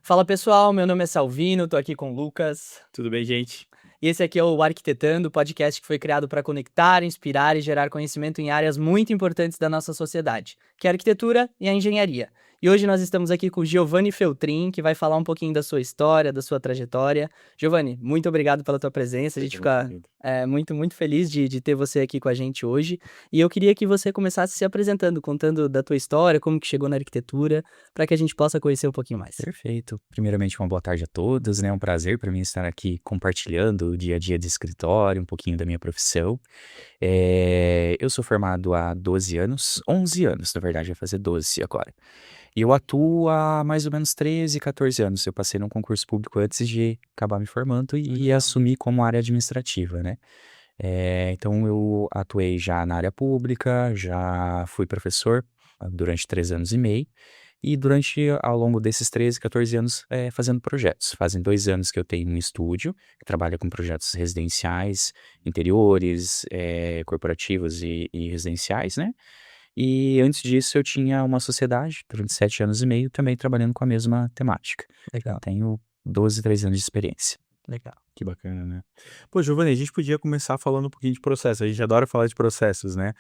Fala pessoal, meu nome é Salvino, tô aqui com o Lucas. Tudo bem, gente? E esse aqui é o Arquitetando, podcast que foi criado para conectar, inspirar e gerar conhecimento em áreas muito importantes da nossa sociedade, que é a arquitetura e a engenharia. E hoje nós estamos aqui com o Giovanni Feltrin, que vai falar um pouquinho da sua história, da sua trajetória. Giovanni, muito obrigado pela tua presença, a gente Seja muito fica bem-vindo. muito feliz de ter você aqui com a gente hoje. E eu queria que você começasse se apresentando, contando da tua história, como que chegou na arquitetura, para que a gente possa conhecer um pouquinho mais. Perfeito. Primeiramente, uma boa tarde a todos, né? É um prazer para mim estar aqui compartilhando o dia a dia de escritório, um pouquinho da minha profissão. Eu sou formado há 12 anos, 11 anos, na verdade, vai fazer 12 agora. E eu atuo há mais ou menos 13, 14 anos. Eu passei num concurso público antes de acabar me formando e Legal. assumi como área administrativa, né? Então eu atuei já na área pública, já fui professor durante 3 anos e meio. E ao longo desses 13, 14 anos, fazendo projetos. Fazem 2 anos que eu tenho um estúdio, que trabalha com projetos residenciais, interiores, corporativos e residenciais, né. E antes disso eu tinha uma sociedade, durante 7 anos e meio, também trabalhando com a mesma temática. Então Legal, tenho 12, 13 anos de experiência. legal. Que bacana, né. Pô, Giovanni, a gente podia começar falando um pouquinho de processo, a gente adora falar de processos, né.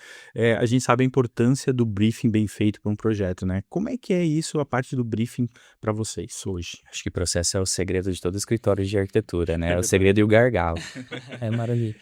A gente sabe a importância do briefing bem feito para um projeto, né. Como é que é isso, a parte do briefing para vocês hoje? Acho que processo é o segredo de todo escritório de arquitetura, né, É é o verdade. segredo e o gargalo. É maravilha.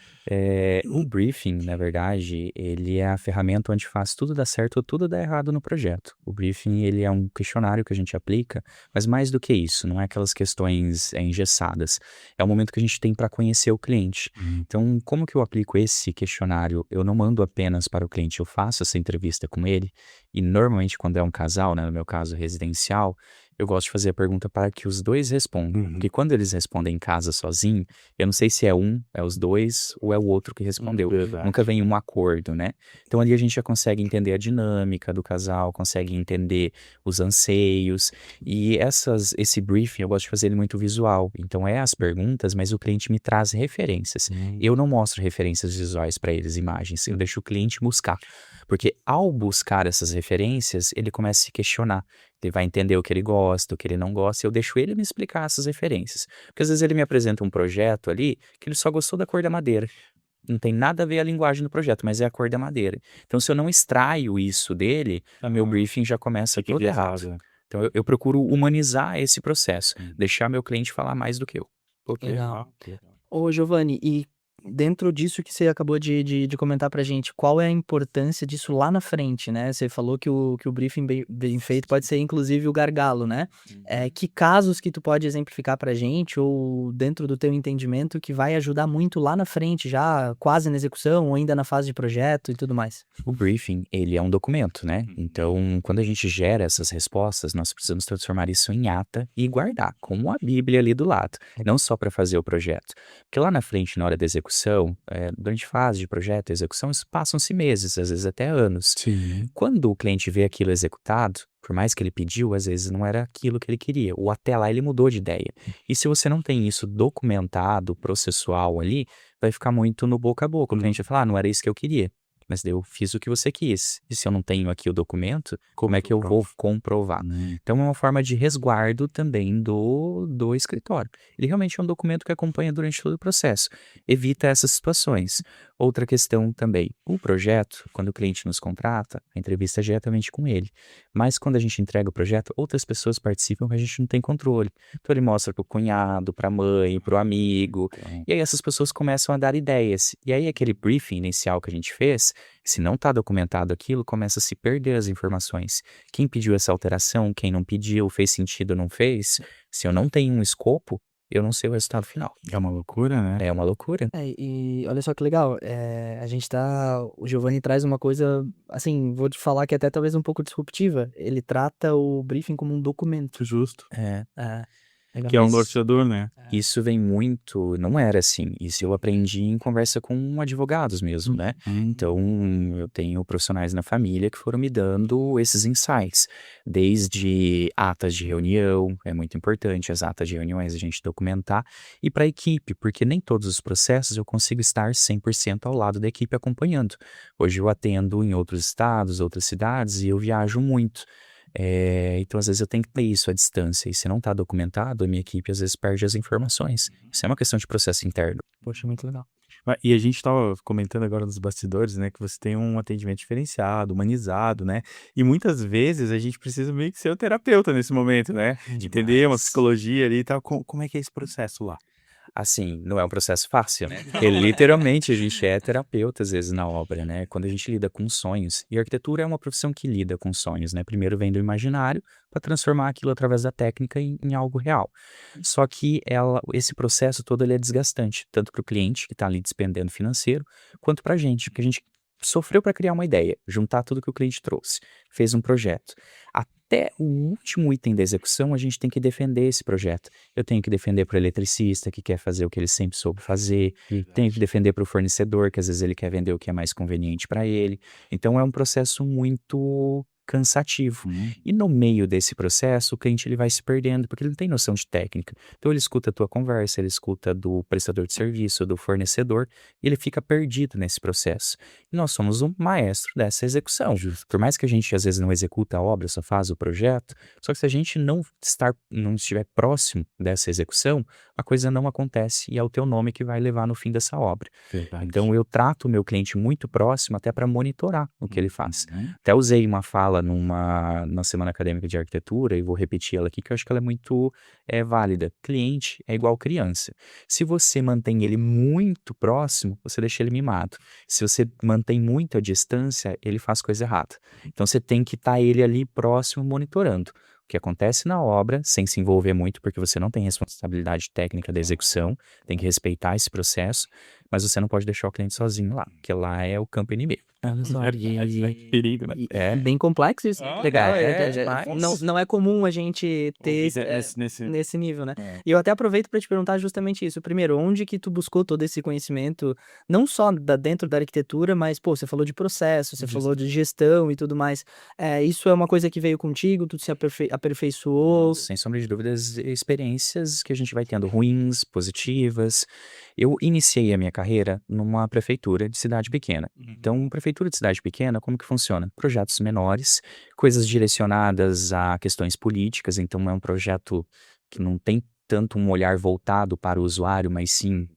O briefing, na verdade, ele é a ferramenta onde faz tudo dar certo ou tudo dar errado no projeto. O briefing, ele é um questionário que a gente aplica, mas mais do que isso, não é aquelas questões engessadas. É o momento que a gente tem para conhecer o cliente. Então, como que eu aplico esse questionário? Eu não mando apenas para o cliente, eu faço essa entrevista com ele, e normalmente quando é um casal, né, no meu caso residencial, eu gosto de fazer a pergunta para que os dois respondam. Uhum. Porque quando eles respondem em casa sozinho, eu não sei se é um, é os dois ou é o outro que respondeu. Verdade. Nunca vem um acordo, né? Então ali a gente já consegue entender a dinâmica do casal, consegue entender os anseios. E esse briefing eu gosto de fazer ele muito visual. Então é as perguntas, mas o cliente me traz referências. Eu não mostro referências visuais para eles, imagens. Eu deixo o cliente buscar. Porque ao buscar essas referências, ele começa a se questionar. Ele vai entender o que ele gosta, o que ele não gosta, e eu deixo ele me explicar essas referências. Porque às vezes ele me apresenta um projeto ali que ele só gostou da cor da madeira. Não tem nada a ver a linguagem do projeto, mas é a cor da madeira. Então, se eu não extraio isso dele, meu briefing já começa Fica todo errado. enviesado. Então, eu procuro humanizar esse processo, deixar meu cliente falar mais do que eu. Ok, Legal. que legal. Ô Giovanni, e dentro disso que você acabou de comentar pra gente, qual é a importância disso lá na frente, né? Você falou que o briefing bem feito pode ser inclusive o gargalo, né? Que casos que tu pode exemplificar pra gente, ou dentro do teu entendimento, que vai ajudar muito lá na frente, já quase na execução, ou ainda na fase de projeto e tudo mais? O briefing, ele é um documento, né? Então, quando a gente gera essas respostas, nós precisamos transformar isso em ata e guardar, como a Bíblia ali do lado, não só para fazer o projeto. Porque lá na frente, na hora da execução, durante fase de projeto e execução, passam-se meses, às vezes até anos. Sim. Quando o cliente vê aquilo executado, por mais que ele pediu, às vezes não era aquilo que ele queria, ou até lá ele mudou de ideia. E se você não tem isso documentado, processual ali, vai ficar muito no boca a boca. O cliente vai falar, não era isso que eu queria. Mas daí eu fiz o que você quis. E se eu não tenho aqui o documento, como é que eu vou comprovar? Então é uma forma de resguardo também do escritório. Ele realmente é um documento que acompanha durante todo o processo. Evita essas situações. Outra questão também, o projeto, quando o cliente nos contrata, a entrevista é diretamente com ele. Mas quando a gente entrega o projeto, outras pessoas participam que a gente não tem controle. Então ele mostra pro cunhado, pra mãe, pro amigo. E aí essas pessoas começam a dar ideias. E aí aquele briefing inicial que a gente fez, se não está documentado aquilo, começa a se perder as informações. Quem pediu essa alteração, quem não pediu, fez sentido ou não fez. Se eu não tenho um escopo, eu não sei o resultado final. É uma loucura, né? É uma loucura. E olha só que legal, o Giovanni traz uma coisa, assim, vou te falar que até talvez um pouco disruptiva, ele trata o briefing como um documento. Justo. É. Legal. Que é um Mas norteador, né? isso vem muito, não era assim, isso eu aprendi em conversa com advogados mesmo, né? Então, eu tenho profissionais na família que foram me dando esses insights, desde atas de reunião, é muito importante as atas de reuniões a gente documentar, e para a equipe, porque nem todos os processos eu consigo estar 100% ao lado da equipe acompanhando. Hoje eu atendo em outros estados, outras cidades, e eu viajo muito. Então, às vezes, eu tenho que ter isso à distância. E se não está documentado, a minha equipe às vezes perde as informações. Isso é uma questão de processo interno. Poxa, muito legal. E a gente estava comentando agora nos bastidores, né, que você tem um atendimento diferenciado, humanizado, né? E muitas vezes a gente precisa meio que ser o terapeuta nesse momento, né? Entender uma Demais. psicologia ali e tal. Como é que é esse processo lá? Assim, não é um processo fácil, né? Porque literalmente a gente é terapeuta às vezes na obra, né? Quando a gente lida com sonhos. E a arquitetura é uma profissão que lida com sonhos, né? Primeiro vem do imaginário para transformar aquilo através da técnica em algo real. Só que esse processo todo ele é desgastante, tanto para o cliente que está ali despendendo financeiro, quanto para a gente, porque a gente sofreu para criar uma ideia, juntar tudo que o cliente trouxe, fez um projeto. Até o último item da execução, a gente tem que defender esse projeto. Eu tenho que defender para o eletricista, que quer fazer o que ele sempre soube fazer. Tenho que defender para o fornecedor, que às vezes ele quer vender o que é mais conveniente para ele. Então, é um processo muito cansativo. E no meio desse processo, o cliente ele vai se perdendo, porque ele não tem noção de técnica. Então, ele escuta a tua conversa, ele escuta do prestador de serviço, do fornecedor, e ele fica perdido nesse processo. E nós somos o maestro dessa execução. Por mais que a gente às vezes não executa a obra, só faz o projeto, só que se a gente não estiver próximo dessa execução, a coisa não acontece e é o teu nome que vai levar no fim dessa obra. Verdade. Então eu trato o meu cliente muito próximo até para monitorar o que ele faz. Até usei uma fala na Semana Acadêmica de Arquitetura e vou repetir ela aqui que eu acho que ela é muito válida. Cliente é igual criança. Se você mantém ele muito próximo, você deixa ele mimado. Se você mantém muito a distância, ele faz coisa errada. Então você tem que estar ele ali próximo monitorando o que acontece na obra, sem se envolver muito, porque você não tem responsabilidade técnica da execução, tem que respeitar esse processo, mas você não pode deixar o cliente sozinho lá, porque lá é o campo inimigo. Olha só. Perigo, né? É bem complexo isso. Legal. Demais. Não é comum a gente ter nesse nível, né? E eu até aproveito para te perguntar justamente isso. Primeiro, onde que tu buscou todo esse conhecimento, não só dentro da arquitetura, mas, pô, você falou de processo, você falou de gestão e tudo mais. Isso é uma coisa que veio contigo, tu se aperfeiçoou? Sem sombra de dúvidas, experiências que a gente vai tendo, ruins, positivas. Eu iniciei a minha carreira numa prefeitura de cidade pequena. Então, prefeitura de cidade pequena, como que funciona? Projetos menores, coisas direcionadas a questões políticas, então é um projeto que não tem tanto um olhar voltado para o usuário, mas sim,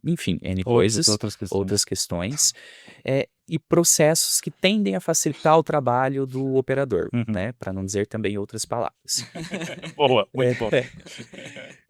enfim, N coisas, outras questões, e processos que tendem a facilitar o trabalho do operador, né? Para não dizer também outras palavras. Boa, muito bom.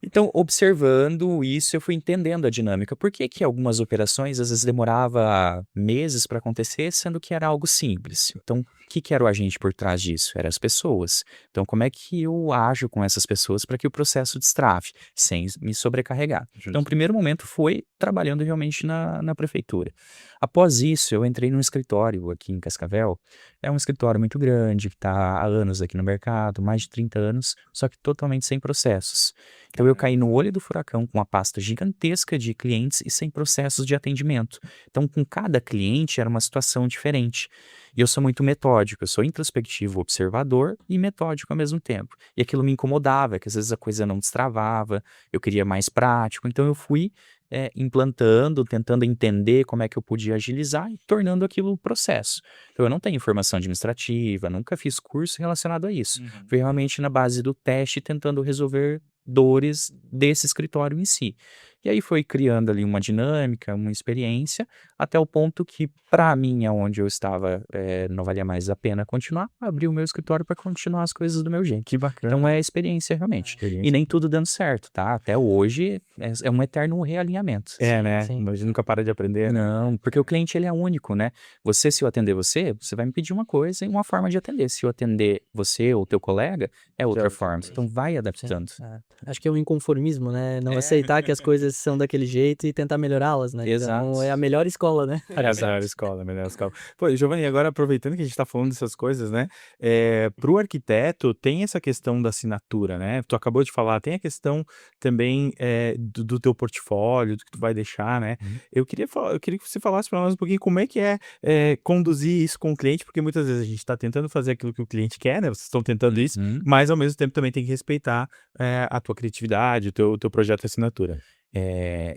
Então, observando isso, eu fui entendendo a dinâmica. Por que que algumas operações às vezes demorava meses para acontecer, sendo que era algo simples? Então, o que era o agente por trás disso? Eram as pessoas. Então, como é que eu ajo com essas pessoas para que o processo destrave, sem me sobrecarregar? Então, o primeiro momento foi trabalhando realmente na prefeitura. Após isso, eu entrei num escritório aqui em Cascavel. É um escritório muito grande, que está há anos aqui no mercado, mais de 30 anos, só que totalmente sem processos. Então eu caí no olho do furacão com uma pasta gigantesca de clientes e sem processos de atendimento. Então com cada cliente era uma situação diferente. E eu sou muito metódico, eu sou introspectivo, observador e metódico ao mesmo tempo. E aquilo me incomodava, que às vezes a coisa não destravava, eu queria mais prático, então eu fui implantando, tentando entender como é que eu podia agilizar e tornando aquilo um processo. Então eu não tenho formação administrativa, nunca fiz curso relacionado a isso. Foi realmente na base do teste, tentando resolver dores desse escritório em si. E aí foi criando ali uma dinâmica, uma experiência, até o ponto que, para mim, onde eu estava, não valia mais a pena continuar, abri o meu escritório para continuar as coisas do meu jeito. Que bacana. Então é experiência realmente. E nem tudo dando certo, tá? Até hoje é um eterno realinhamento. Né? sim. A gente nunca para de aprender, né? Não, porque o cliente ele é único, né? Se eu atender você, você vai me pedir uma coisa e uma forma de atender. Se eu atender você ou teu colega, é outra forma. Então vai adaptando. Acho que é um inconformismo, né? Não aceitar que as coisas são daquele jeito e tentar melhorá-las, né? Exato. Então é a melhor escola, né? Melhor escola, melhor escola. Pô, Giovanni, agora aproveitando que a gente tá falando dessas coisas, né? Pro arquiteto tem essa questão da assinatura, né? Tu acabou de falar, tem a questão também do teu portfólio, do que tu vai deixar, né? Eu queria que você falasse para nós um pouquinho como é que conduzir isso com o cliente, porque muitas vezes a gente tá tentando fazer aquilo que o cliente quer, né? Vocês estão tentando isso, mas ao mesmo tempo também tem que respeitar a tua criatividade, o teu projeto de assinatura. É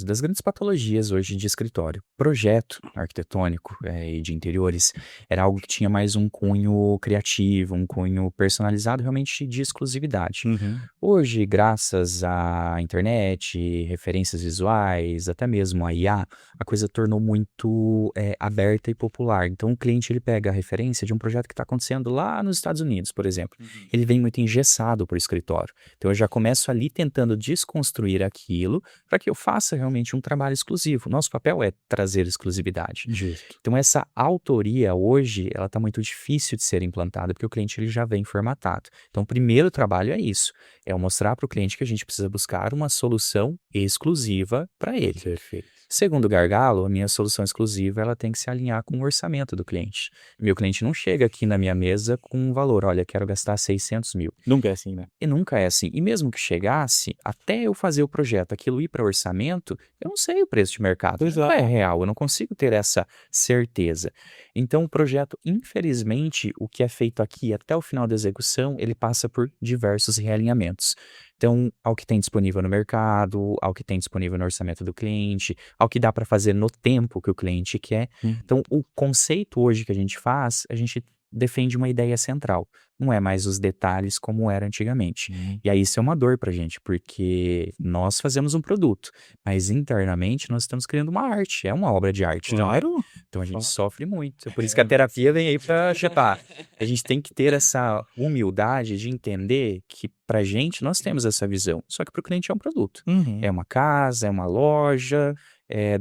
das grandes patologias hoje de escritório. projeto arquitetônico e de interiores era algo que tinha mais um cunho criativo, um cunho personalizado, realmente de exclusividade. Uhum. Hoje, graças à internet, referências visuais, até mesmo a IA, a coisa tornou muito aberta e popular. Então, o cliente ele pega a referência de um projeto que está acontecendo lá nos Estados Unidos, por exemplo. Ele vem muito engessado para o escritório. Então, eu já começo ali tentando desconstruir aquilo para que eu faça realmente um trabalho exclusivo. Nosso papel é trazer exclusividade. Justo. Então, essa autoria hoje, ela está muito difícil de ser implantada, porque o cliente ele já vem formatado. Então, o primeiro trabalho é isso, é mostrar para o cliente que a gente precisa buscar uma solução exclusiva para ele. Perfeito. Segundo gargalo, a minha solução exclusiva ela tem que se alinhar com o orçamento do cliente. Meu cliente não chega aqui na minha mesa com um valor, olha, quero gastar 600 mil. Nunca é assim, né? E nunca é assim. E mesmo que chegasse, até eu fazer o projeto, aquilo ir para orçamento, eu não sei o preço de mercado. Não é real, eu não consigo ter essa certeza. Então, o projeto, infelizmente, o que é feito aqui até o final da execução, ele passa por diversos realinhamentos. Então, ao que tem disponível no mercado, ao que tem disponível no orçamento do cliente, ao que dá para fazer no tempo que o cliente quer. Então, o conceito hoje que a gente faz, a gente defende uma ideia central. Não é mais os detalhes como era antigamente. E aí isso é uma dor pra gente, porque nós fazemos um produto, mas internamente nós estamos criando uma arte, é uma obra de arte. Claro. Então a gente sofre muito. É por isso que a terapia vem aí pra chetar. A gente tem que ter essa humildade de entender que pra gente nós temos essa visão, só que pro cliente é um produto. É uma casa, é uma loja,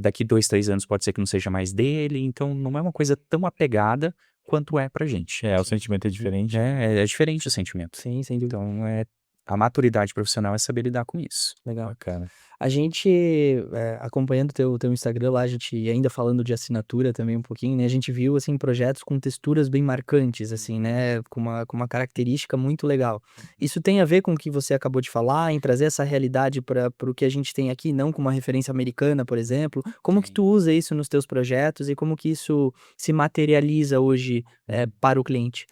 daqui 2, 3 anos pode ser que não seja mais dele, então não é uma coisa tão apegada quanto é pra gente. O sentimento é diferente. É diferente o sentimento. Sim, sem dúvida. Então, a maturidade profissional é saber lidar com isso. Legal. Bacana. A gente, acompanhando teu Instagram lá, a gente, e ainda falando de assinatura também um pouquinho, né? A gente viu, assim, projetos com texturas bem marcantes, assim, né? Com uma característica muito legal. Isso tem a ver com o que você acabou de falar, em trazer essa realidade para o que a gente tem aqui, não com uma referência americana, por exemplo? Como que tu usa isso nos teus projetos e como que isso se materializa hoje, para o cliente?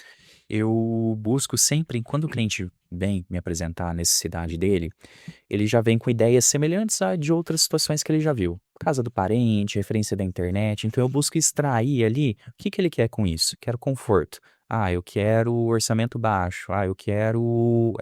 Eu busco sempre, quando o cliente vem me apresentar a necessidade dele, ele já vem com ideias semelhantes a de outras situações que ele já viu. Casa do parente, referência da internet. Então eu busco extrair ali o que ele quer com isso. Quero conforto. Ah, eu quero orçamento baixo. Ah, eu quero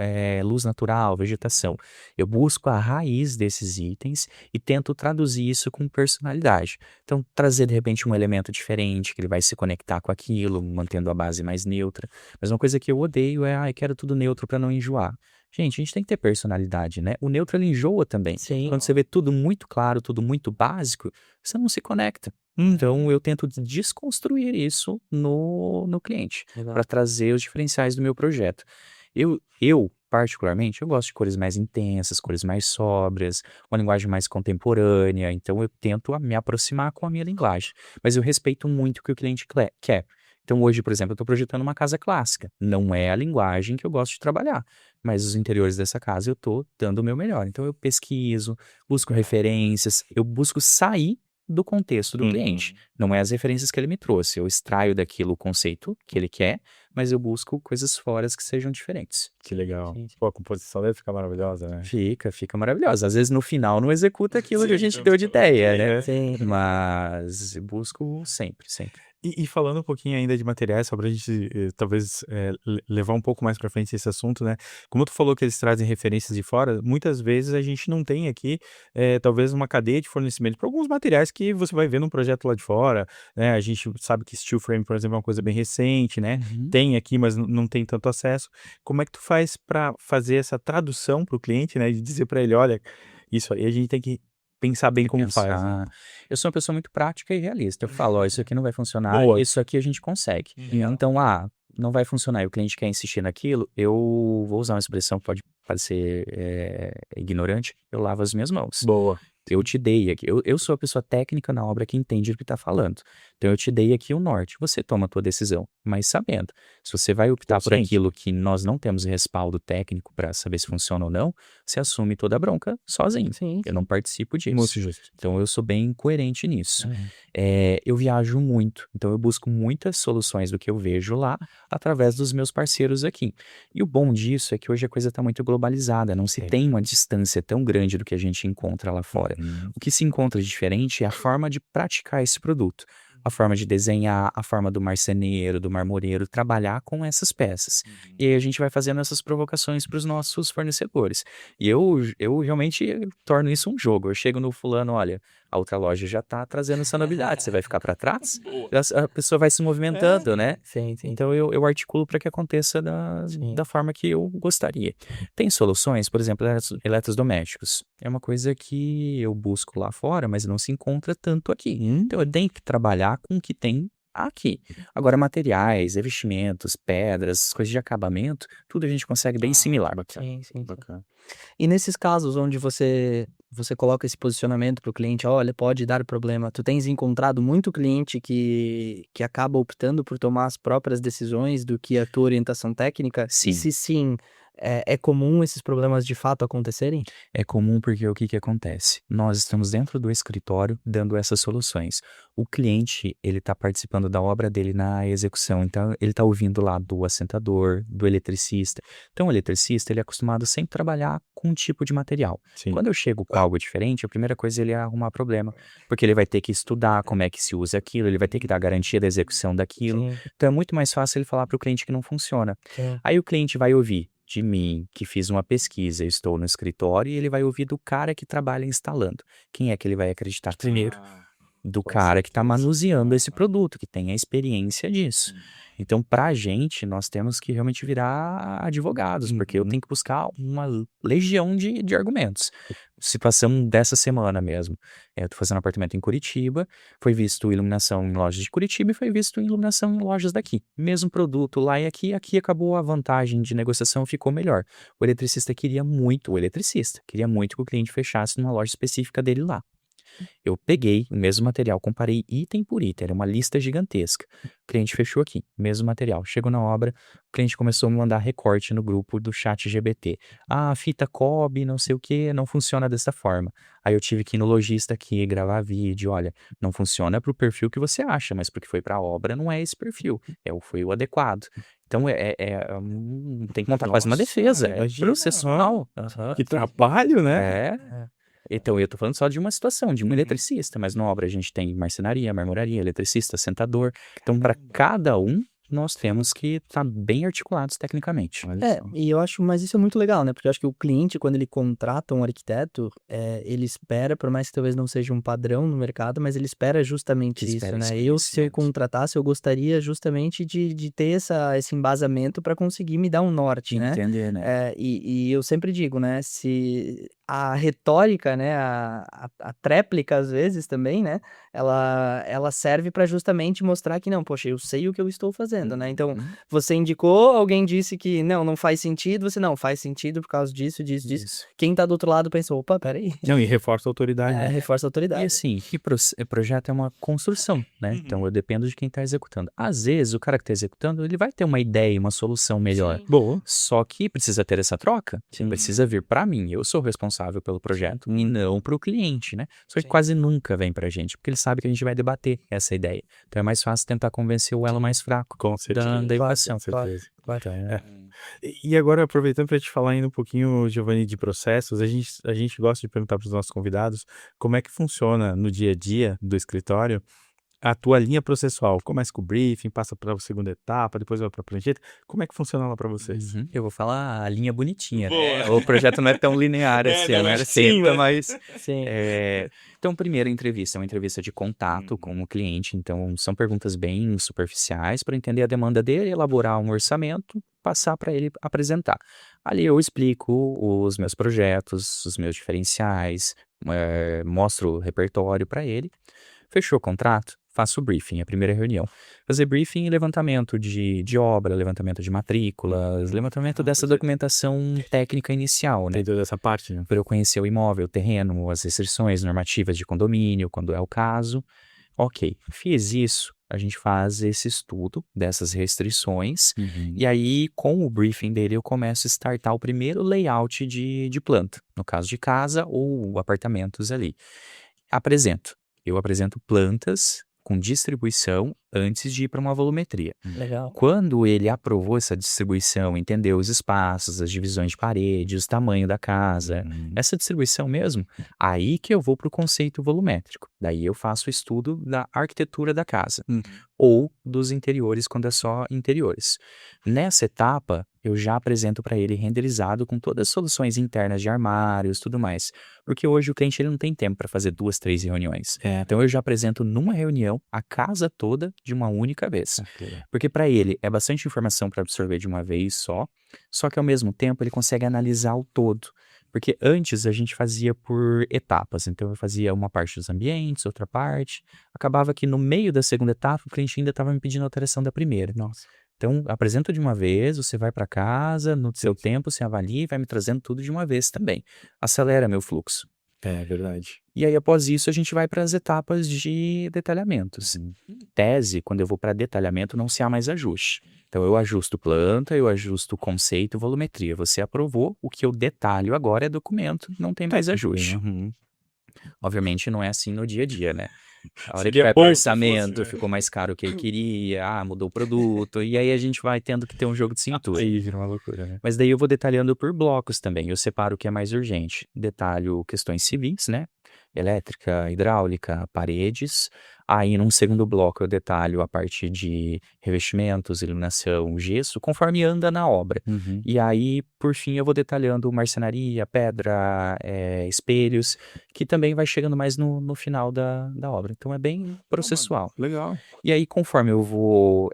luz natural, vegetação. Eu busco a raiz desses itens e tento traduzir isso com personalidade. Então, trazer de repente um elemento diferente, que ele vai se conectar com aquilo, mantendo a base mais neutra. Mas uma coisa que eu odeio eu quero tudo neutro para não enjoar. Gente, a gente tem que ter personalidade, né? O neutro ele enjoa também. Sim. Quando você vê tudo muito claro, tudo muito básico, você não se conecta. Então, eu tento desconstruir isso no cliente, Legal. para trazer os diferenciais do meu projeto. Particularmente, eu gosto de cores mais intensas, cores mais sóbrias, uma linguagem mais contemporânea, então eu tento me aproximar com a minha linguagem, mas eu respeito muito o que o cliente quer. Então hoje, por exemplo, eu estou projetando uma casa clássica, não é a linguagem que eu gosto de trabalhar, mas os interiores dessa casa eu estou dando o meu melhor. Então eu pesquiso, busco referências, eu busco sair do contexto do cliente. Não é as referências que ele me trouxe. Eu extraio daquilo o conceito que ele quer, mas eu busco coisas fora que sejam diferentes. Que legal. Sim. Pô, a composição deve ficar maravilhosa, né? Fica maravilhosa. Às vezes no final não executa aquilo que a gente deu de ideia, né? Sim. Mas eu busco sempre. E falando um pouquinho ainda de materiais, só pra gente talvez levar um pouco mais pra frente esse assunto, né? Como tu falou que eles trazem referências de fora, muitas vezes a gente não tem aqui talvez uma cadeia de fornecimento para alguns materiais que você vai ver num projeto lá de fora, né? A gente sabe que steel frame, por exemplo, é uma coisa bem recente, né? Tem aqui, mas não tem tanto acesso. Como é que tu faz pra fazer essa tradução pro cliente, né? De dizer pra ele, olha, isso aí a gente tem que pensar bem como faz. Né? Eu sou uma pessoa muito prática e realista. Eu falo, isso aqui não vai funcionar, Boa. isso aqui a gente consegue. Então, não vai funcionar e o cliente quer insistir naquilo, eu vou usar uma expressão que pode parecer ignorante, eu lavo as minhas mãos. Boa. Eu te dei aqui, eu sou a pessoa técnica na obra que entende o que está falando. Então eu te dei aqui o norte, você toma a tua decisão, mas sabendo, se você vai optar por aquilo que nós não temos respaldo técnico para saber se funciona ou não, você assume toda a bronca sozinho. Sim. Eu não participo disso. Muito justo. Então eu sou bem coerente nisso. Eu viajo muito, então eu busco muitas soluções do que eu vejo lá através dos meus parceiros aqui. E o bom disso é que hoje a coisa está muito globalizada, não se tem uma distância tão grande do que a gente encontra lá fora. O que se encontra de diferente é a forma de praticar esse produto. A forma de desenhar, a forma do marceneiro, do marmoreiro, trabalhar com essas peças. E aí a gente vai fazendo essas provocações para os nossos fornecedores. E eu realmente torno isso um jogo. Eu chego no fulano, olha, a outra loja já está trazendo essa novidade, você vai ficar para trás? A pessoa vai se movimentando, né? Sim. Então eu articulo para que aconteça da forma que eu gostaria. Tem soluções, por exemplo, eletrodomésticos. É uma coisa que eu busco lá fora, mas não se encontra tanto aqui. Então eu tenho que trabalhar com o que tem aqui. Agora, materiais, revestimentos, pedras, coisas de acabamento, tudo a gente consegue bem similar. Sim. Bacana. E nesses casos onde você coloca esse posicionamento para o cliente, olha, pode dar problema, tu tens encontrado muito cliente que acaba optando por tomar as próprias decisões do que a tua orientação técnica? Sim. E se sim, é comum esses problemas de fato acontecerem? É comum porque o que que acontece? Nós estamos dentro do escritório dando essas soluções. O cliente, ele está participando da obra dele na execução, então ele está ouvindo lá do assentador, do eletricista. Então o eletricista, ele é acostumado sempre a trabalhar com um tipo de material. Sim. Quando eu chego com algo diferente, a primeira coisa ele é arrumar problema, porque ele vai ter que estudar como é que se usa aquilo, ele vai ter que dar garantia da execução daquilo. Sim. Então é muito mais fácil ele falar para o cliente que não funciona. Sim. Aí o cliente vai ouvir de mim, que fiz uma pesquisa, eu estou no escritório, e ele vai ouvir do cara que trabalha instalando. Quem é que ele vai acreditar primeiro? Do cara que está manuseando esse produto, que tem a experiência disso. Então, para a gente, nós temos que realmente virar advogados, porque eu tenho que buscar uma legião de argumentos. Situação dessa semana mesmo. Eu estou fazendo apartamento em Curitiba, foi visto iluminação em lojas de Curitiba e foi visto iluminação em lojas daqui. Mesmo produto lá e aqui acabou a vantagem de negociação, ficou melhor. O eletricista queria muito que o cliente fechasse numa loja específica dele lá. Eu peguei o mesmo material, comparei item por item, era uma lista gigantesca. O cliente fechou aqui, mesmo material. Chegou na obra, o cliente começou a me mandar recorte no grupo do chat GBT. Ah, a fita cobre, não sei o que, não funciona dessa forma. Aí eu tive que ir no lojista aqui, gravar vídeo, olha, não funciona pro perfil que você acha, mas porque foi pra obra não é esse perfil, foi o adequado. Então tem que montar quase uma defesa, é imagina. processual. Que trabalho, né? É. Então, eu tô falando só de uma situação, de um eletricista, mas na obra a gente tem marcenaria, marmoraria, eletricista, sentador. Então, para cada um, nós temos que estar bem articulados tecnicamente. E eu acho, mas isso é muito legal, né? Porque eu acho que o cliente, quando ele contrata um arquiteto, ele espera, por mais que talvez não seja um padrão no mercado, mas ele espera justamente Ele isso, espera né? esse Eu, se eu conhecimento. contratasse, eu gostaria justamente de ter esse embasamento para conseguir me dar um norte, né? Entender, né? E eu sempre digo, né? Se a retórica, né? A tréplica, às vezes, também, né? Ela serve para justamente mostrar que, não, poxa, eu sei o que eu estou fazendo, né? Então, você indicou, alguém disse que não faz sentido, você não faz sentido por causa disso. Isso. Quem tá do outro lado pensou, opa, peraí. Não, e reforça a autoridade. né? Reforça a E autoridade. assim, projeto é uma construção, né? Então eu dependo de quem está executando. Às vezes, o cara que está executando, ele vai ter uma ideia, uma solução melhor. Boa. Só que precisa ter essa troca. Precisa vir para mim. Eu sou responsável pelo projeto e não para o cliente, né? Só que quase nunca vem pra gente, porque ele sabe que a gente vai debater essa ideia. Então é mais fácil tentar convencer o elo mais fraco Com certeza. da equação. Com certeza. Então, E agora, aproveitando para te falar ainda um pouquinho, Giovanni, de processos, a gente gosta de perguntar para os nossos convidados como é que funciona no dia a dia do escritório a tua linha processual. Começa com o briefing, passa para a segunda etapa, depois vai para a prancheta. Como é que funciona lá para vocês? Eu vou falar a linha bonitinha, né? O projeto não é tão linear esse ano, era sim, sempre, né? mas... Sim. Então, primeira entrevista é uma entrevista de contato com o cliente, então são perguntas bem superficiais para entender a demanda dele, elaborar um orçamento, passar para ele apresentar. Ali eu explico os meus projetos, os meus diferenciais, mostro o repertório para ele. Fechou o contrato? Faço o briefing, a primeira reunião. Fazer briefing e levantamento de obra, levantamento de matrículas, levantamento dessa documentação técnica inicial, né? Tem toda essa parte, né? Para eu conhecer o imóvel, o terreno, as restrições normativas de condomínio, quando é o caso. Ok, fiz isso, a gente faz esse estudo dessas restrições e aí com o briefing dele eu começo a startar o primeiro layout de planta, no caso de casa ou apartamentos ali. Eu apresento plantas com distribuição antes de ir para uma volumetria. Legal. Quando ele aprovou essa distribuição, entendeu os espaços, as divisões de paredes, o tamanho da casa, essa distribuição mesmo, aí que eu vou para o conceito volumétrico. Daí eu faço o estudo da arquitetura da casa ou dos interiores quando é só interiores. Nessa etapa, eu já apresento para ele renderizado com todas as soluções internas de armários, tudo mais. Porque hoje o cliente ele não tem tempo para fazer 2, 3 reuniões. Então eu já apresento numa reunião a casa toda de uma única vez. Porque para ele é bastante informação para absorver de uma vez só que ao mesmo tempo ele consegue analisar o todo. Porque antes a gente fazia por etapas, então eu fazia uma parte dos ambientes, outra parte. Acabava que no meio da segunda etapa o cliente ainda estava me pedindo alteração da primeira. Nossa. Então, apresento de uma vez, você vai para casa, no seu tempo, você avalia e vai me trazendo tudo de uma vez também. Acelera meu fluxo. É verdade. E aí, após isso, a gente vai para as etapas de detalhamentos. Tese, quando eu vou para detalhamento, não se há mais ajuste. Então, eu ajusto planta, eu ajusto conceito, volumetria. Você aprovou, o que eu detalho agora é documento, não tem mais ajuste. Obviamente, não é assim no dia a dia, né? A hora que vai pro orçamento, ficou mais caro o que ele queria, mudou o produto, e aí a gente vai tendo que ter um jogo de cintura. Aí vira uma loucura, né? Mas daí eu vou detalhando por blocos também, eu separo o que é mais urgente. Detalho questões civis, né? Elétrica, hidráulica, paredes. Aí num segundo bloco eu detalho a parte de revestimentos, iluminação, gesso, conforme anda na obra. E aí, por fim, eu vou detalhando marcenaria, pedra, espelhos, que também vai chegando mais no final da obra. Então é bem processual. Legal. E aí, conforme eu vou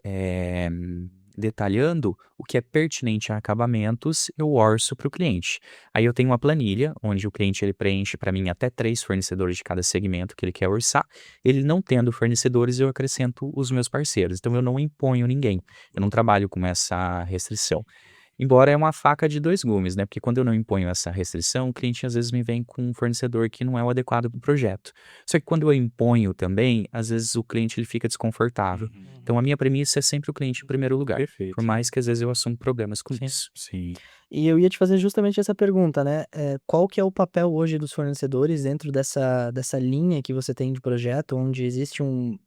detalhando o que é pertinente a acabamentos, eu orço para o cliente. Aí eu tenho uma planilha, onde o cliente ele preenche para mim até 3 fornecedores de cada segmento que ele quer orçar. Ele não tendo fornecedores, eu acrescento os meus parceiros. Então eu não imponho ninguém. Eu não trabalho com essa restrição. Embora é uma faca de 2 gumes, né? Porque quando eu não imponho essa restrição, o cliente às vezes me vem com um fornecedor que não é o adequado para o projeto. Só que quando eu imponho também, às vezes o cliente ele fica desconfortável. Então a minha premissa é sempre o cliente em primeiro lugar. Perfeito. Por mais que às vezes eu assumo problemas com isso. Sim. E eu ia te fazer justamente essa pergunta, né? Qual que é o papel hoje dos fornecedores dentro dessa linha que você tem de projeto, onde existe um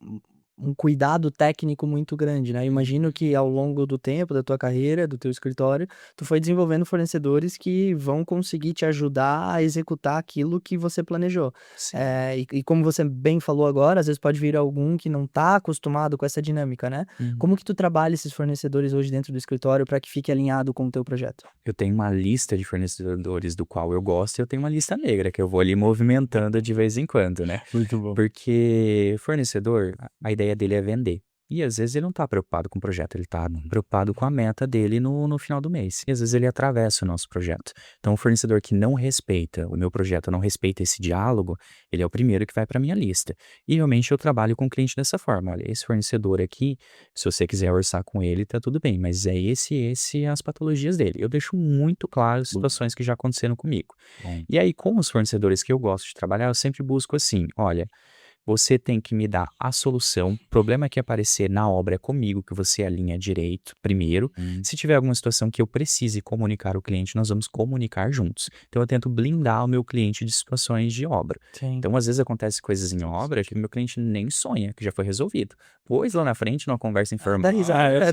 cuidado técnico muito grande, né? Eu imagino que ao longo do tempo, da tua carreira, do teu escritório, tu foi desenvolvendo fornecedores que vão conseguir te ajudar a executar aquilo que você planejou. Sim. E como você bem falou agora, às vezes pode vir algum que não tá acostumado com essa dinâmica, né? Como que tu trabalha esses fornecedores hoje dentro do escritório para que fique alinhado com o teu projeto? Eu tenho uma lista de fornecedores do qual eu gosto e eu tenho uma lista negra que eu vou ali movimentando de vez em quando, né? Muito bom. Porque fornecedor, a ideia dele é vender. E às vezes ele não está preocupado com o projeto, ele está preocupado com a meta dele no final do mês. E às vezes ele atravessa o nosso projeto. Então o fornecedor que não respeita o meu projeto, não respeita esse diálogo, ele é o primeiro que vai para minha lista. E realmente eu trabalho com o cliente dessa forma. Olha, esse fornecedor aqui, se você quiser orçar com ele, tá tudo bem. Mas é esse as patologias dele. Eu deixo muito claro as situações que já aconteceram comigo. E aí com os fornecedores que eu gosto de trabalhar, eu sempre busco assim, olha, você tem que me dar a solução. O problema que aparecer na obra é comigo, que você alinha direito primeiro. Se tiver alguma situação que eu precise comunicar ao cliente, nós vamos comunicar juntos. Então eu tento blindar o meu cliente de situações de obra. Sim. Então às vezes acontece coisas em obra que o meu cliente nem sonha, que já foi resolvido. Pois lá na frente, numa conversa informal,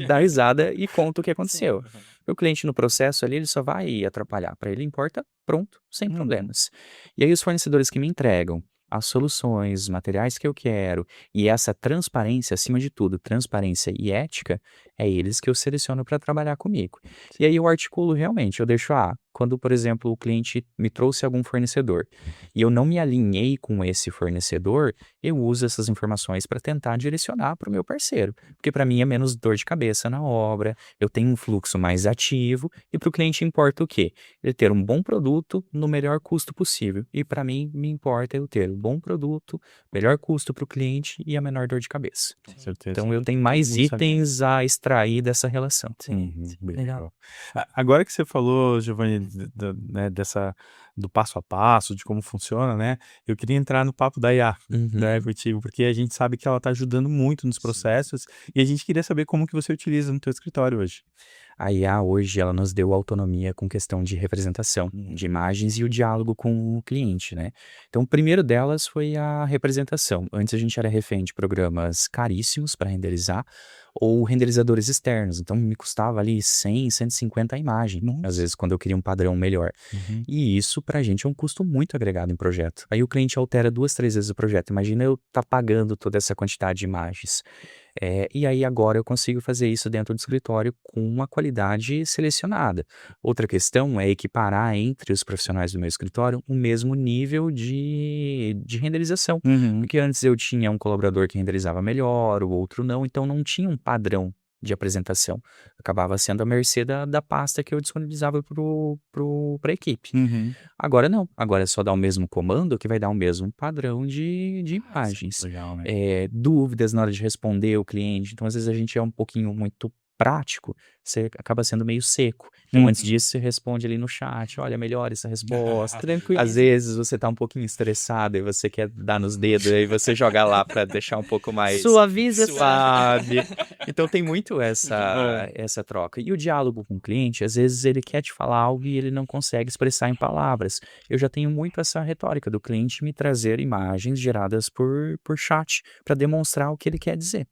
dá risada e conta o que aconteceu. O cliente no processo ali, ele só vai atrapalhar. Para ele importa, pronto, sem problemas. E aí os fornecedores que me entregam as soluções, os materiais que eu quero, e essa transparência, acima de tudo, transparência e ética, é eles que eu seleciono para trabalhar comigo. E aí eu articulo realmente, eu deixo, quando, por exemplo, o cliente me trouxe algum fornecedor e eu não me alinhei com esse fornecedor, eu uso essas informações para tentar direcionar para o meu parceiro, porque para mim é menos dor de cabeça na obra, eu tenho um fluxo mais ativo e para o cliente importa o quê? Ele ter um bom produto no melhor custo possível. E para mim, me importa eu ter um bom produto, melhor custo para o cliente e a menor dor de cabeça. Com certeza. Então eu tenho mais itens a extrair dessa relação. Legal. Agora que você falou, Giovanni, né, do passo a passo, de como funciona, né? Eu queria entrar no papo da IA, né, contigo, porque a gente sabe que ela está ajudando muito nos processos e a gente queria saber como que você utiliza no teu escritório hoje. A IA hoje, ela nos deu autonomia com questão de representação, de imagens e o diálogo com o cliente, né? Então, o primeiro delas foi a representação. Antes a gente era refém de programas caríssimos para renderizar ou renderizadores externos. Então, me custava ali 100, 150 a imagem, às vezes, quando eu queria um padrão melhor. Uhum. E isso, pra gente, é um custo muito agregado em projeto. Aí o cliente altera 2, 3 vezes o projeto. Imagina eu tá pagando toda essa quantidade de imagens. E aí agora eu consigo fazer isso dentro do escritório com uma qualidade selecionada. Outra questão é equiparar entre os profissionais do meu escritório o mesmo nível de renderização. Uhum. Porque antes eu tinha um colaborador que renderizava melhor, o outro não, então não tinha um padrão de apresentação. Acabava sendo à mercê da pasta que eu disponibilizava para a equipe. Uhum. Agora não, agora é só dar o mesmo comando que vai dar o mesmo padrão de imagens. Legal, né? Dúvidas na hora de responder o cliente, então às vezes a gente é um pouquinho muito prático, você acaba sendo meio seco. Então antes disso você responde ali no chat, olha, melhora essa resposta. Tranquilo. Às vezes você tá um pouquinho estressado e você quer dar nos dedos, aí você joga lá pra deixar um pouco mais Suaviza essa... suave. Então tem muito essa troca. E o diálogo com o cliente, às vezes ele quer te falar algo e ele não consegue expressar em palavras. Eu já tenho muito essa retórica do cliente me trazer imagens geradas por chat para demonstrar o que ele quer dizer.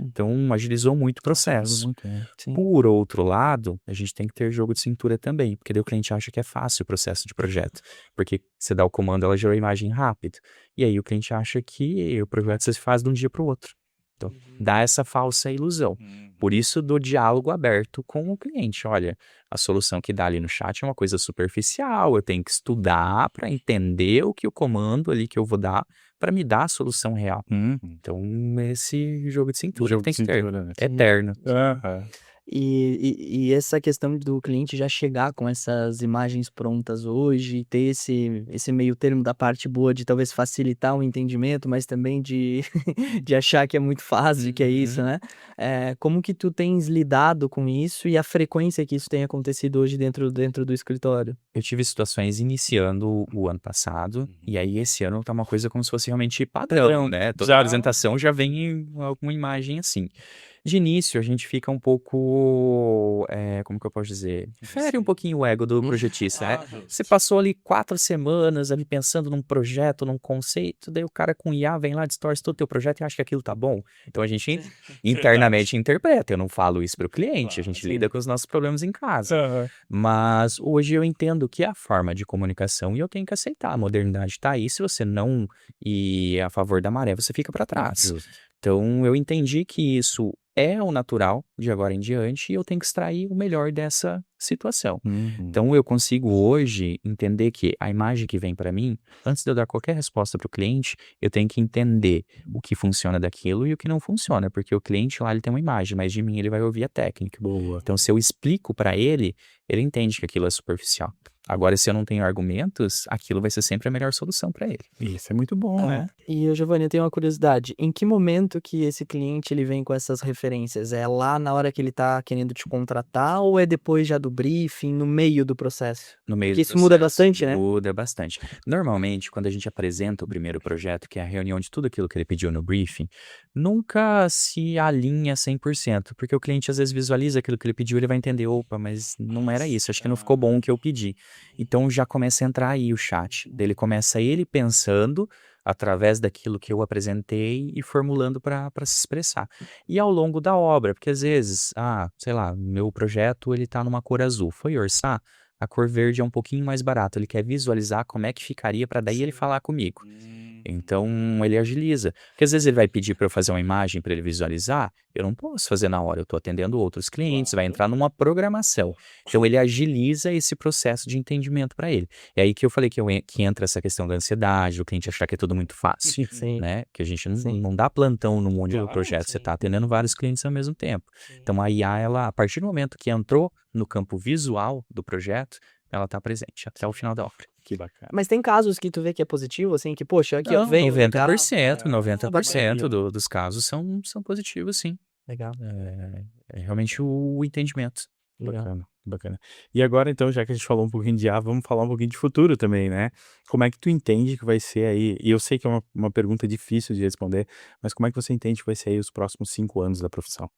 Então agilizou muito o processo. Muito, é. Sim. Por outro lado, a gente tem que ter jogo de cintura também, porque daí o cliente acha que é fácil o processo de projeto, porque você dá o comando, ela gerou a imagem rápido, e aí o cliente acha que o projeto se faz de um dia para o outro. Então, dá essa falsa ilusão. Por isso, do diálogo aberto com o cliente. Olha, a solução que dá ali no chat é uma coisa superficial, eu tenho que estudar para entender o que o comando ali que eu vou dar para me dar a solução real. Então, esse jogo de cintura Jogo tem de que ter. cintura, né? Eterno. Aham. E essa questão do cliente já chegar com essas imagens prontas hoje, e ter esse meio termo da parte boa de talvez facilitar o entendimento, mas também de, de achar que é muito fácil, que é isso, né? Como que tu tens lidado com isso e a frequência que isso tem acontecido hoje dentro do escritório? Eu tive situações iniciando o ano passado, e aí esse ano tá uma coisa como se fosse realmente padrão, né? Toda Já- apresentação já vem em alguma imagem assim. De início, a gente fica um pouco, como que eu posso dizer? Fere um pouquinho o ego do projetista, né? Você passou ali 4 semanas ali pensando num projeto, num conceito, daí o cara com IA vem lá, distorce todo o teu projeto e acha que aquilo tá bom. Então a gente internamente interpreta, eu não falo isso pro cliente, a gente lida com os nossos problemas em casa. Aham. Mas hoje eu entendo que é a forma de comunicação e eu tenho que aceitar. A modernidade tá aí. Se você não ir a favor da maré, você fica para trás. Justo. Então eu entendi que isso é o natural de agora em diante e eu tenho que extrair o melhor dessa situação. Então eu consigo hoje entender que a imagem que vem para mim, antes de eu dar qualquer resposta para o cliente, eu tenho que entender o que funciona daquilo e o que não funciona, porque o cliente lá ele tem uma imagem, mas de mim ele vai ouvir a técnica. Boa. Então se eu explico para ele, ele entende que aquilo é superficial. Agora, se eu não tenho argumentos, aquilo vai ser sempre a melhor solução para ele. Isso é muito bom, né? E, Giovanni, eu tenho uma curiosidade. Em que momento que esse cliente ele vem com essas referências? É lá na hora que ele tá querendo te contratar ou é depois já do briefing, no meio do processo? No meio Porque do isso muda processo, bastante, né? Muda bastante. Normalmente, quando a gente apresenta o primeiro projeto, que é a reunião de tudo aquilo que ele pediu no briefing, nunca se alinha 100%, porque o cliente às vezes visualiza aquilo que ele pediu, ele vai entender, opa, mas não era isso, acho que não ficou bom o que eu pedi. Então já começa a entrar aí o chat. Daí ele começa ele pensando através daquilo que eu apresentei e formulando para se expressar. E ao longo da obra, porque às vezes, sei lá, meu projeto ele tá numa cor azul, foi orçar, a cor verde é um pouquinho mais barato, ele quer visualizar como é que ficaria para daí ele falar comigo. Então ele agiliza. Porque às vezes ele vai pedir para eu fazer uma imagem para ele visualizar, eu não posso fazer na hora, eu estou atendendo outros clientes, vai entrar numa programação. Então ele agiliza esse processo de entendimento para ele. É aí que eu falei que entra essa questão da ansiedade, o cliente achar que é tudo muito fácil, Sim. né? Que a gente Sim. não dá plantão num monte de projeto, você está atendendo vários clientes ao mesmo tempo. Então a IA, ela, a partir do momento que entrou no campo visual do projeto, ela está presente até o final da obra. Que bacana. Mas tem casos que tu vê que é positivo, assim, que, poxa, aqui ó, Não, vem legal. 90%, 90% bacana. dos casos são positivos, sim. Legal. É realmente o entendimento. Legal. Bacana, bacana. E agora, então, já que a gente falou um pouquinho de IA, vamos falar um pouquinho de futuro também, né? Como é que tu entende que vai ser aí? E eu sei que é uma pergunta difícil de responder, mas como é que você entende que vai ser aí os próximos 5 anos da profissão?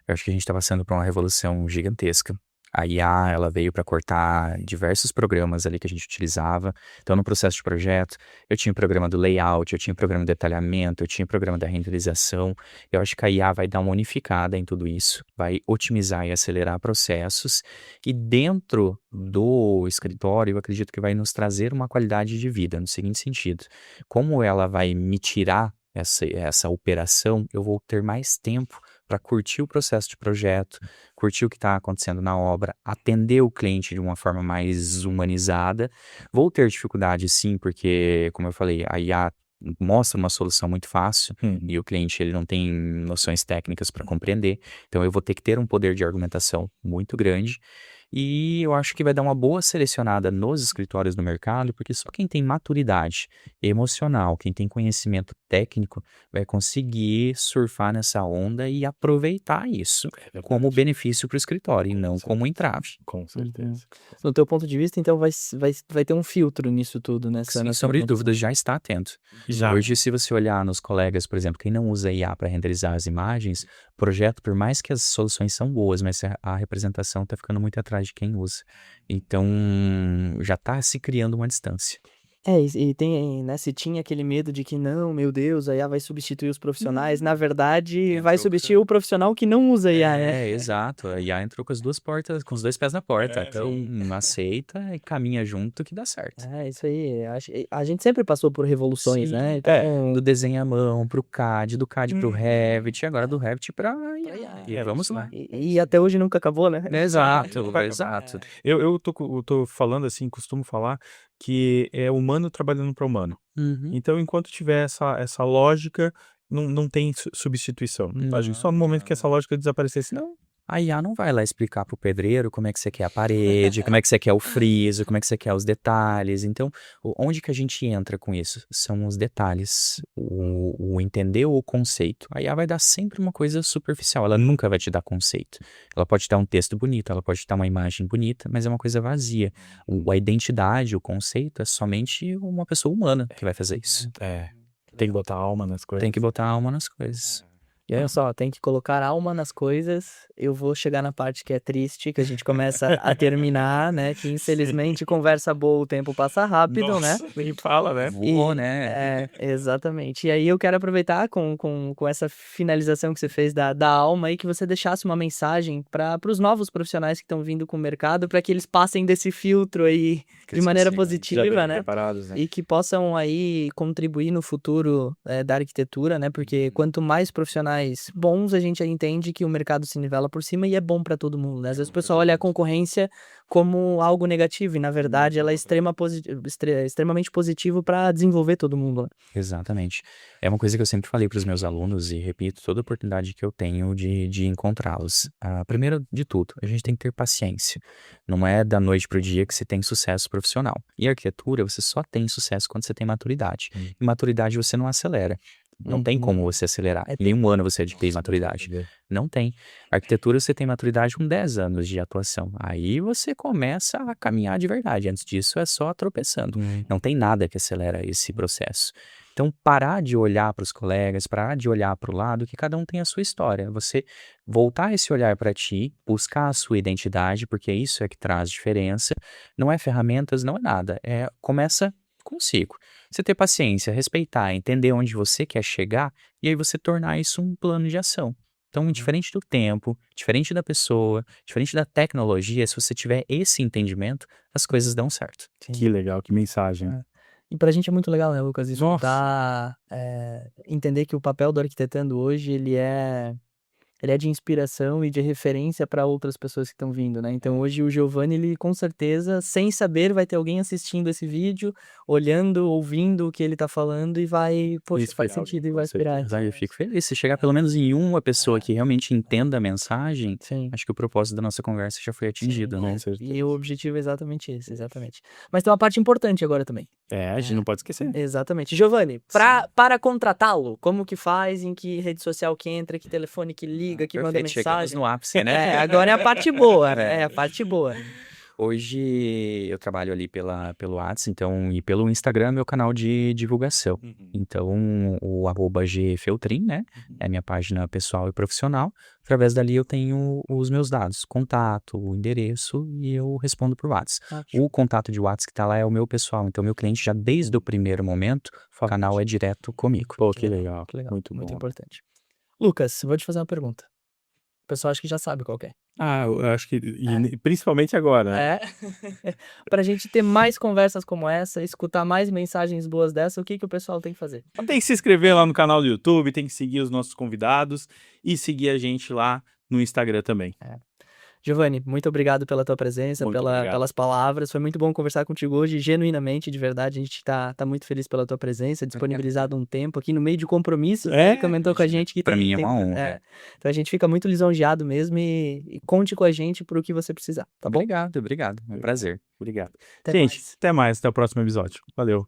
Eu acho que a gente está passando por uma revolução gigantesca. A IA, ela veio para cortar diversos programas ali que a gente utilizava. Então, no processo de projeto, eu tinha o programa do layout, eu tinha o programa do detalhamento, eu tinha o programa da renderização. Eu acho que a IA vai dar uma unificada em tudo isso, vai otimizar e acelerar processos. E dentro do escritório, eu acredito que vai nos trazer uma qualidade de vida, no seguinte sentido. Como ela vai me tirar essa operação, eu vou ter mais tempo para curtir o processo de projeto, curtir o que está acontecendo na obra, atender o cliente de uma forma mais humanizada. Vou ter dificuldade sim, porque, como eu falei, a IA mostra uma solução muito fácil e o cliente ele não tem noções técnicas para compreender. Então eu vou ter que ter um poder de argumentação muito grande. E eu acho que vai dar uma boa selecionada nos escritórios do mercado, porque só quem tem maturidade emocional, quem tem conhecimento técnico, vai conseguir surfar nessa onda e aproveitar isso como benefício para o escritório e não como entrave. Com certeza. No teu ponto de vista, então, vai ter um filtro nisso tudo, né? Sem sombra de dúvidas, já está atento. Já. Hoje, se você olhar nos colegas, por exemplo, quem não usa IA para renderizar as imagens, projeto, por mais que as soluções são boas, mas a representação está ficando muito atrás de quem usa. Então, já está se criando uma distância. E tem, né, se tinha aquele medo de que não, meu Deus, a IA vai substituir os profissionais, na verdade, vai substituir o profissional que não usa IA, né? Exato. A IA entrou com as duas portas, com os dois pés na porta. Então, aceita e caminha junto que dá certo. É, isso aí. A gente sempre passou por revoluções, né? Então, Do desenho à mão pro CAD, do CAD pro Revit, e agora do Revit pra IA. E vamos lá. e até hoje nunca acabou, né? Exato. Eu tô falando assim, costumo falar que é humano trabalhando para humano. Então, enquanto tiver essa lógica, não tem substituição. Acho que só no momento que essa lógica desaparecer, senão... A IA não vai lá explicar pro pedreiro como é que você quer a parede, como é que você quer o friso, como é que você quer os detalhes. Então, onde que a gente entra com isso? São os detalhes, o entender o conceito. A IA vai dar sempre uma coisa superficial, ela nunca vai te dar conceito. Ela pode te dar um texto bonito, ela pode te dar uma imagem bonita, mas é uma coisa vazia. A identidade, o conceito, é somente uma pessoa humana que vai fazer isso. Tem que botar alma nas coisas. Tem que botar alma nas coisas. E olha só, tem que colocar alma nas coisas. Eu vou chegar na parte que é triste, que a gente começa a terminar, né? Que infelizmente conversa boa, o tempo passa rápido, né? Nem fala, né? Voou, né? Exatamente. E aí eu quero aproveitar com essa finalização que você fez da alma aí, que você deixasse uma mensagem para os novos profissionais que estão vindo com o mercado, para que eles passem desse filtro aí de maneira positiva, né? Preparados, né? E que possam aí contribuir no futuro da arquitetura, né? Porque quanto mais profissionais bons, a gente entende que o mercado se nivela por cima e é bom para todo mundo, né? Às vezes o pessoal olha a concorrência como algo negativo e, na verdade, ela é extremamente positivo para desenvolver todo mundo, né? Exatamente. É uma coisa que eu sempre falei para os meus alunos e repito toda oportunidade que eu tenho de encontrá-los. Primeiro de tudo, a gente tem que ter paciência. Não é da noite para o dia que você tem sucesso profissional. E a arquitetura, você só tem sucesso quando você tem maturidade. E maturidade você não acelera. Não tem como você acelerar. Em nenhum ano você adquire maturidade. Não tem. Arquitetura você tem maturidade com 10 anos de atuação. Aí você começa a caminhar de verdade. Antes disso é só tropeçando. Não tem nada que acelera esse processo. Então, parar de olhar para os colegas, parar de olhar para o lado, que cada um tem a sua história. Você voltar esse olhar para ti, buscar a sua identidade, porque isso é que traz diferença. Não é ferramentas, não é nada. Começa consigo. Você ter paciência, respeitar, entender onde você quer chegar e aí você tornar isso um plano de ação. Então, diferente do tempo, diferente da pessoa, diferente da tecnologia, se você tiver esse entendimento, as coisas dão certo. Que legal, que mensagem. E pra gente é muito legal, né, Lucas? Escutar, entender que o papel do arquitetando hoje, ele é de inspiração e de referência para outras pessoas que estão vindo, né? Então hoje o Giovanni, ele com certeza, sem saber, vai ter alguém assistindo esse vídeo, olhando, ouvindo o que ele tá falando e vai, poxa, faz sentido e vai inspirar. Eu fico feliz. Se chegar pelo menos em uma pessoa que realmente entenda a mensagem, Sim. acho que o propósito da nossa conversa já foi atingido, né? E o objetivo é exatamente esse, exatamente. Mas tem uma parte importante agora também. A gente não pode esquecer. Exatamente. Giovanni, para contratá-lo, como que faz, em que rede social que entra, que telefone que liga, que manda Perfeito, chegamos mensagem? no ápice, né? Agora é a parte boa, né? É a parte boa. Hoje eu trabalho ali pelo WhatsApp, então, e pelo Instagram, meu canal de divulgação. Uhum. Então, o @gfeltrin, né? Uhum. É a minha página pessoal e profissional. Através dali eu tenho os meus dados, contato, o endereço e eu respondo por WhatsApp. Ah, show. O contato de WhatsApp que tá lá é o meu pessoal. Então, meu cliente já desde o primeiro momento, o canal é direto comigo. Pô, que legal. Que legal. Muito Muito bom. importante. Lucas, vou te fazer uma pergunta. O pessoal acho que já sabe qual que é. Eu acho que principalmente agora, né? É. Pra gente ter mais conversas como essa, escutar mais mensagens boas dessa, o que o pessoal tem que fazer? Tem que se inscrever lá no canal do YouTube, tem que seguir os nossos convidados e seguir a gente lá no Instagram também. Giovanni, muito obrigado pela tua presença, Muito obrigado. pelas palavras. Foi muito bom conversar contigo hoje, genuinamente, de verdade. A gente tá muito feliz pela tua presença, disponibilizado um tempo aqui no meio de compromisso. Você comentou com a gente que Pra tem, mim é uma honra. Então a gente fica muito lisonjeado mesmo e conte com a gente pro que você precisar, tá bom? Obrigado. É um prazer. Obrigado. Até Gente, mais. até mais. Até o próximo episódio. Valeu.